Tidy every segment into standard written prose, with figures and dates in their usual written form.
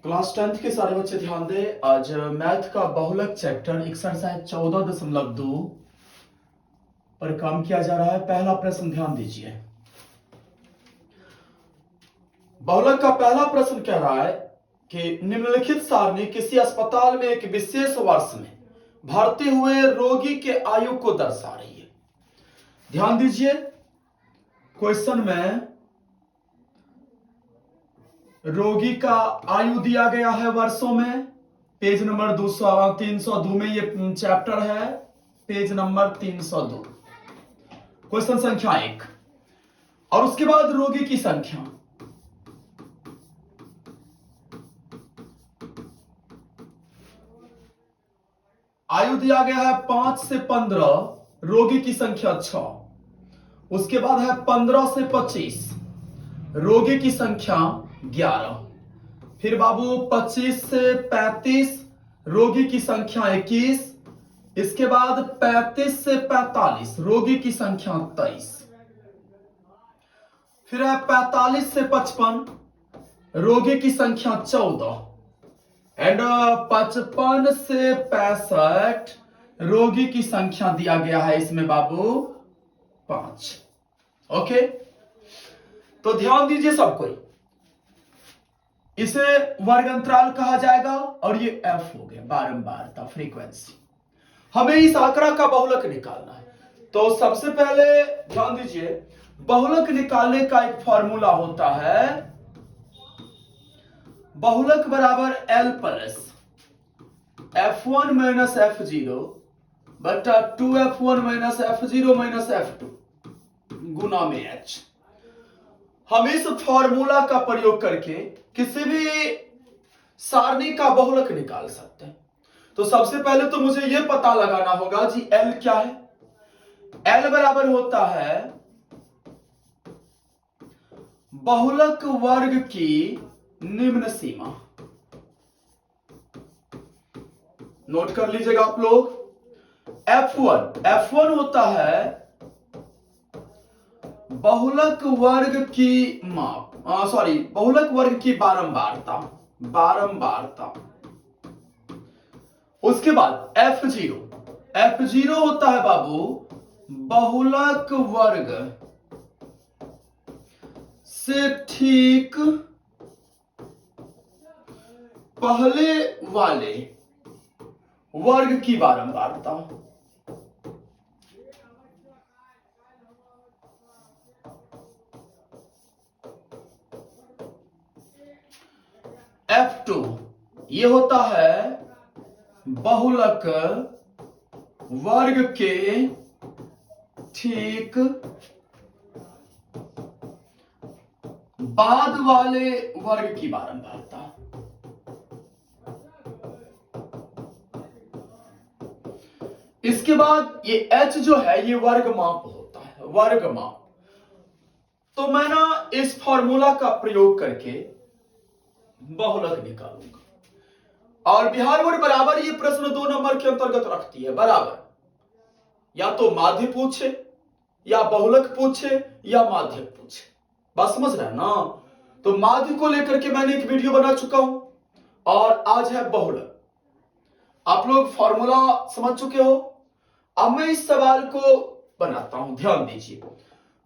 Class 10th के सारे बच्चे ध्यान दें। आज मैथ का बहुलक चैप्टर एक्सरसाइज 14.2 पर काम किया जा रहा है। पहला प्रश्न ध्यान दीजिए। बहुलक का पहला प्रश्न कह रहा है कि निम्नलिखित सारणी किसी अस्पताल में एक विशेष वर्ष में भर्ती हुए रोगी के आयु को दर्शा रही है। ध्यान दीजिए, क्वेश्चन में रोगी का आयु दिया गया है वर्षों में। पेज नंबर 302 में ये चैप्टर है, पेज नंबर 302, क्वेश्चन संख्या 1। और उसके बाद रोगी की संख्या। आयु दिया गया है 5 से 15, रोगी की संख्या 6। उसके बाद है 15 से 25, रोगी की संख्या 11। फिर बाबू 25 से 35, रोगी की संख्या 21। इसके बाद 35 से 45, रोगी की संख्या 23। फिर है 45 से 55, रोगी की संख्या 14। एंड 55 से 65, रोगी की संख्या दिया गया है इसमें बाबू 5। ओके, तो ध्यान दीजिए सब कोई। इसे वर्ग अंतराल कहा जाएगा और ये एफ हो गया, बारंबारता, फ्रीक्वेंसी। हमें इस आंकड़ा का बहुलक निकालना है। तो सबसे पहले ध्यान दीजिए, बहुलक निकालने का एक फॉर्मूला होता है, बहुलक बराबर L plus F1 minus F0 बटा 2F1 minus F0 minus F2 गुना में H। हम इस फॉर्मूला का प्रयोग करके किसी भी सारणी का बहुलक निकाल सकते हैं। तो सबसे पहले तो मुझे यह पता लगाना होगा जी L क्या है। L बराबर होता है बहुलक वर्ग की निम्न सीमा। नोट कर लीजिएगा आप लोग। F1 होता है बहुलक वर्ग की बहुलक वर्ग की बारंबारता। उसके बाद F0 होता है बाबू बहुलक वर्ग से ठीक पहले वाले वर्ग की बारंबारता। F2 ये होता है बहुलक वर्ग के ठीक बाद वाले वर्ग की बारंबारता। इसके बाद ये H जो है ये वर्ग माप होता है, वर्ग माप। तो मैं ना इस फॉर्मूला का प्रयोग करके बहुलक निकालूंगा। और बिहार बोर्ड बराबर ये प्रश्न 2 नंबर के अंतर्गत रखती है। बराबर या तो माध्य पूछे या बहुलक पूछे या माध्यक पूछे, बात समझ रहे हैं ना। तो माध्य को लेकर के मैंने एक वीडियो बना चुका हूं और आज है बहुलक। आप लोग फॉर्मूला समझ चुके हो। अब मैं इस सवाल को बनाता हूं, ध्यान दीजिए।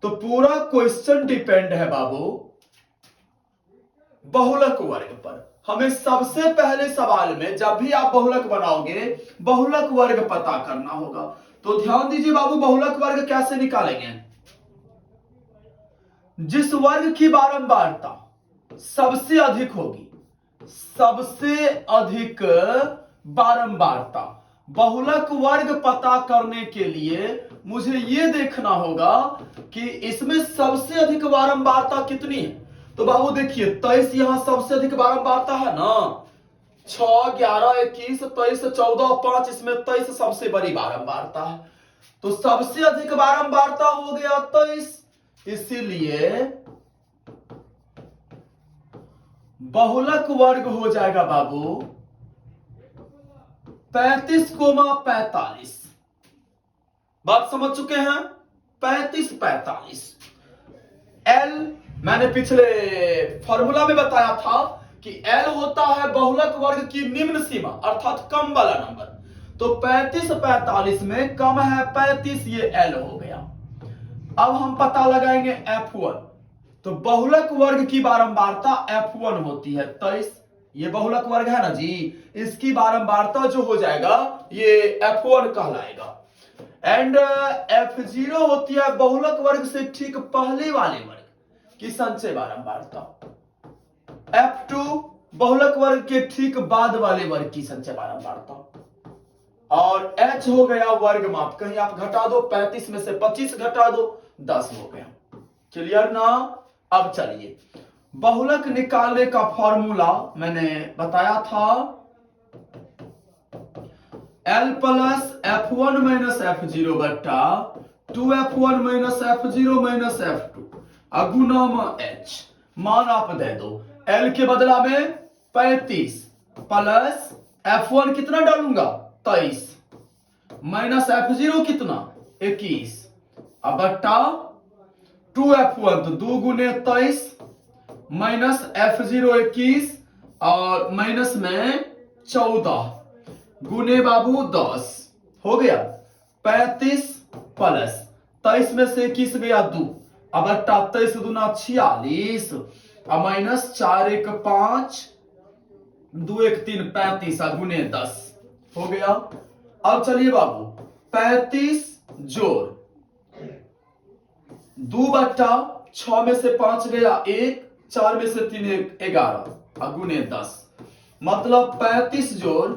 तो पूरा क्वेश्चन डिपेंड है बाबू बहुलक वर्ग पर। हमें सबसे पहले सवाल में जब भी आप बहुलक बनाओगे बहुलक वर्ग पता करना होगा। तो ध्यान दीजिए बाबू, बहुलक वर्ग कैसे निकालेंगे। जिस वर्ग की बारंबारता सबसे अधिक होगी, सबसे अधिक बारंबारता, बहुलक वर्ग पता करने के लिए मुझे यह देखना होगा कि इसमें सबसे अधिक बारंबारता कितनी है। तो बाबू देखिए 23 यहां सबसे अधिक बारंबारता है ना। 6, 11, 21, 23, 14, 5, इसमें 23 सबसे बड़ी बारंबारता है। तो सबसे अधिक बारंबारता हो गया 23, इसीलिए बहुलक वर्ग हो जाएगा बाबू 35,45। बात समझ चुके हैं। 35, 45। L मैंने पिछले फॉर्मूला में बताया था कि L होता है बहुलक वर्ग की निम्न सीमा अर्थात कम वाला नंबर। तो 35 45 में कम है 35, ये L हो गया। अब हम पता लगाएंगे F1। तो बहुलक वर्ग की बारंबारता F1 होती है 23। ये बहुलक वर्ग है ना जी, इसकी बारंबारता जो हो जाएगा ये F1 कहलाएगा। एंड F0 होती है बहुलक वर्ग से ठीक पहले वाले वर्ग की संचय बारंबारता। F2 बहुलक वर्ग के ठीक बाद वाले वर्ग की संचय बारंबारता। और H हो गया वर्ग माप, कहीं आप घटा दो 35 में से 25 घटा दो 10 हो गया। क्लियर ना? अब चलिए बहुलक निकालने का फॉर्मूला मैंने बताया था, L plus F1 minus F0 बट्टा 2F1 minus F0 minus F2 अगुणम H। मान आप दे दो, L के बदला में 35 प्लस F1 कितना डालूंगा 23 माइनस F0 कितना 21 अब बट्टा 2F1 तो 2 गुने 23 माइनस F0 21 और माइनस में 14 गुने बाबू 10 हो गया 35 प्लस 23 में से 21 गया 2 अब 23 दूना 46 अब माइनस 4 1 5 2 1 3 35 गुने 10 हो गया। अब चलिए बाबू 35 जोड़ 2 बट्टा 6 में से 5 गया 1 4 में से 3 1 11 गुने 10 मतलब 35 जोड़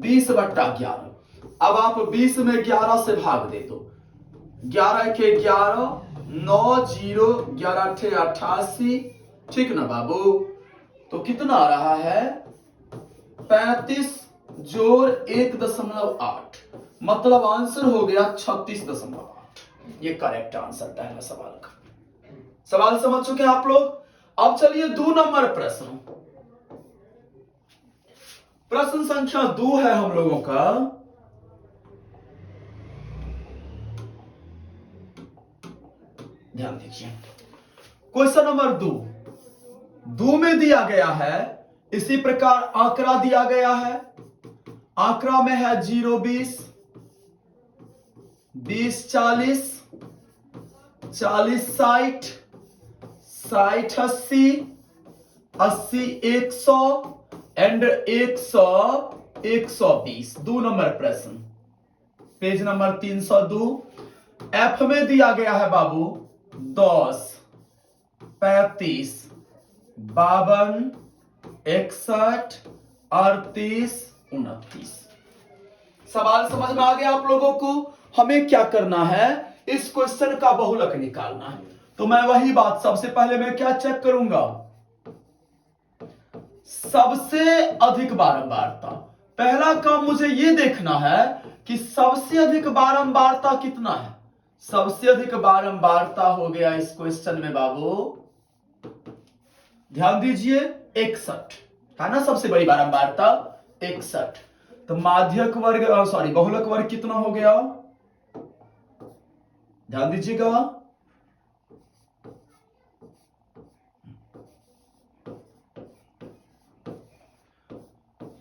20 बट्टा 11। अब आप 20 में 11 से भाग दे दो, 11 के 11 9 0 11 8 88, ठीक ना बाबू? तो कितना आ रहा है 35 जोड़ 1.8 मतलब आंसर हो गया 36.8। ये करेक्ट आंसर पहला सवाल का। सवाल समझ चुके हैं आप लोग? अब चलिए 2 नंबर प्रश्न, प्रश्न संख्या 2 है हम लोगों का। ध्यान दीजिए, क्वेश्चन नंबर 2 में दिया गया है, इसी प्रकार आंकड़ा दिया गया है। आंकड़ा में है 0 20 20 40 40 60 60 80 80 100 एंड 100 120। 2 नंबर प्रश्न, पेज नंबर 302। एफ में दिया गया है बाबू 10 35 52 61 38 29। सवाल समझ में आ गया आप लोगों को? हमें क्या करना है, इस क्वेश्चन का बहुलक निकालना है। तो मैं वही बात, सबसे पहले मैं क्या चेक करूंगा, सबसे अधिक बारंबारता। पहला काम मुझे यह देखना है कि सबसे अधिक बारंबारता कितना है। सबसे अधिक बारंबारता हो गया इस क्वेश्चन में बाबू, ध्यान दीजिए 61 है ना, सबसे बड़ी बारंबारता 61। तो माध्यक वर्ग सॉरी बहुलक वर्ग कितना हो गया, ध्यान दीजिएगा,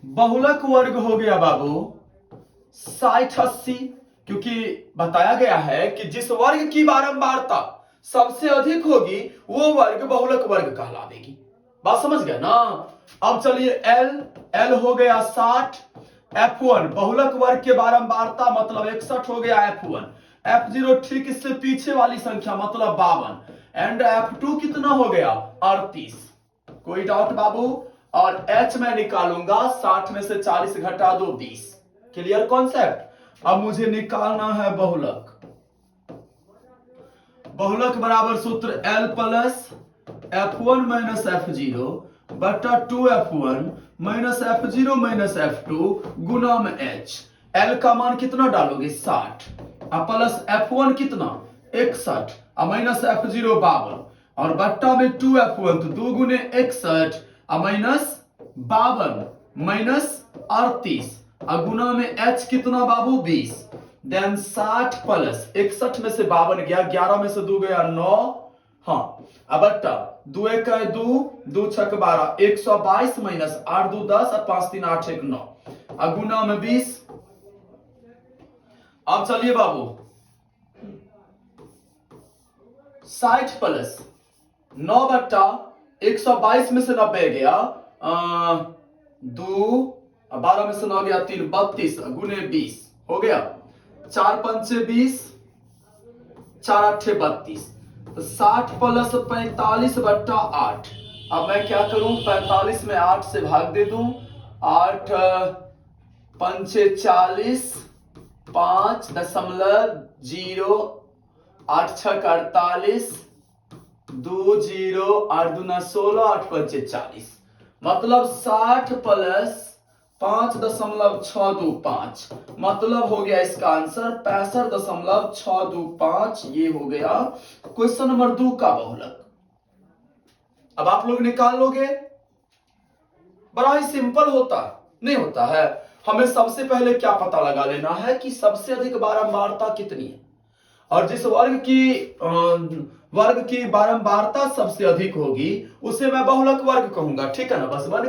बहुलक वर्ग हो गया बाबू 60 80, क्योंकि बताया गया है कि जिस वर्ग की बारंबारता सबसे अधिक होगी वो वर्ग बहुलक वर्ग कहलावेगी। बात समझ गए ना? अब चलिए L हो गया 60, F1 बहुलक वर्ग के बारंबारता मतलब 61 हो गया F1, F0 ठीक इससे पीछे वाली संख्या मतलब 52 एंड F2 कितना हो गया 38। कोई डाउट बाबू? और H मैं निकालूंगा 60 में से 40 घटा दो 20। Clear concept? अब मुझे निकालना है बहुलक। बहुलक बराबर सूत्र L plus F1 minus F0 बटा 2F1 minus F0 minus F2 गुना में H। L का मान कितना डालोगे 60 और प्लस F1 कितना 61 और माइनस F0 52 और बट्टा में 2F1 तो 2 गुने 61 और माइनस 52 माइनस 38 और गुना में H कितना बाबू 20। देन 60 प्लस 61 में से 52 गया, 11 में से 2 गया 9, हाँ अब बट्टा 2 1 2 2 6 12 122 माइनस 8 2 10 और 5 3 8 1 9 गुना में 20। अब चलिए बाबू 60 प्लस 9 बट्टा 122 में से 90 गया 2 12 में से 9 गया 3 32 गुने 20 हो गया 4 पंचे 20 4 अट्ठे 32 तो 60 प्लस 45 बट्टा 8। अब मैं क्या करूं 45 में 8 से भाग दे दूं 8 पंचे 40 5.0 8 छक 48 2 0 8 दूना 16 8 पंचे 40 मतलब 60 प्लस 5.625 मतलब हो गया इसका आंसर 65.625। ये हो गया क्वेश्चन नंबर 2 का बहुलक। अब आप लोग निकाल लोगे, बड़ा ही सिंपल होता नहीं होता है। हमें सबसे पहले क्या पता लगा लेना है कि सबसे अधिक बारंबारता कितनी है, और जिस वर्ग की बारंबारता सबसे अधिक होगी उसे मैं बहुलक वर्ग कहूंगा। ठीक है ना, बस बन गया।